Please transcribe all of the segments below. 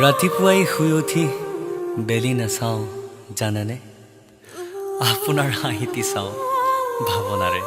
ৰাতিপুৱাই শুই উঠি বেলি নাচাওঁ জানেনে আপোনাৰ হাঁহিটি চাওঁ ভাৱনাৰে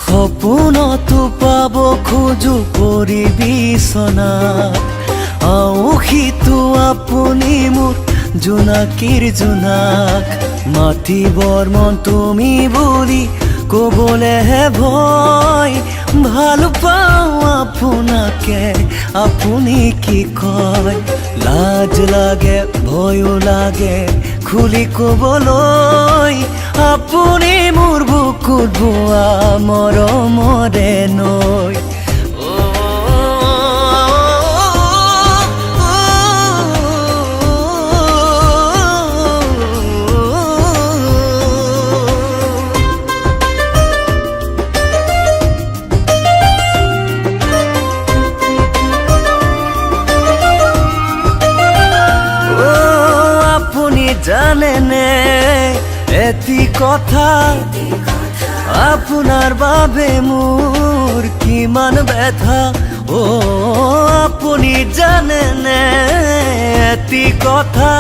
সপোনতো পাব খোজো পৰি বিচনাত আউসিতো আপুনি মোৰ জোনাকীৰ জোনাক মাতিবৰ মন তুমি বুলি ক'বলেহে ভয় ভাল পাওঁ আপোনাকে আপুনি কি কয় লাজ লাগে ভয়ো লাগে খুলি ক'বলৈ আপুনি মোৰ বুকুত বোৱা মৰমৰে নৈ জানেনে এটি কথা আপোনাৰ বাবে মোৰ কিমান ব্যথা ও আপুনি জানেনে এটি কথা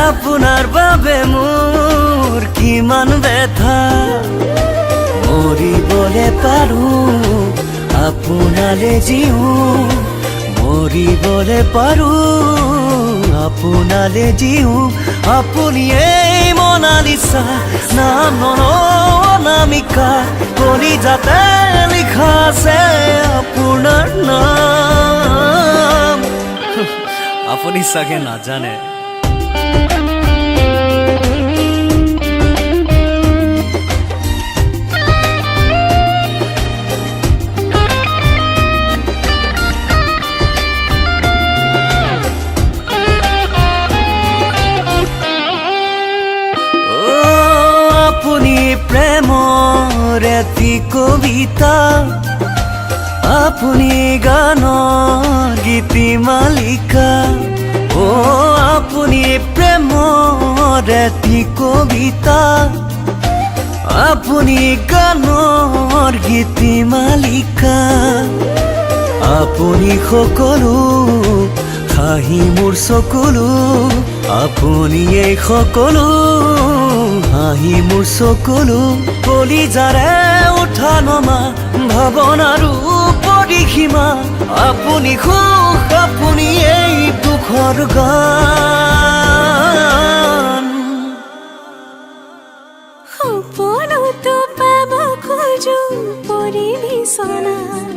আপোনাৰ বাবে মোৰ কিমান ব্যথা মৰিবলে পাৰোঁ আপোনালে জীওঁ মৰিবলে পাৰোঁ আপোনালে জীওঁ আপুনি এই মনালিছা নাম অনামিকা কলিজাতে লিখা আছে আপোনাৰ নাম আপুনি চাগে নাজানে প্ৰেমৰ এটি কবিতা আপুনি গানৰ গীতিমালিকা ও আপুনি প্ৰেমৰ এটি কবিতা আপুনি গানৰ গীতিমালিকা আপুনি সকলো হাঁহি মোৰ চকুলো আপুনি এই সকলো হাঁহি মোৰ চকুলো কলিজাৰে উঠা নমা ভাৱনাৰো পৰিসীমা আপুনি সুখ আপুনি এই দুখৰ গান সপোনতো পাব খোজো পৰি বিচনাত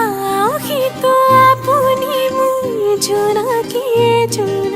আউসিতো আপুনি মোৰ জোনাকীৰ জোনাক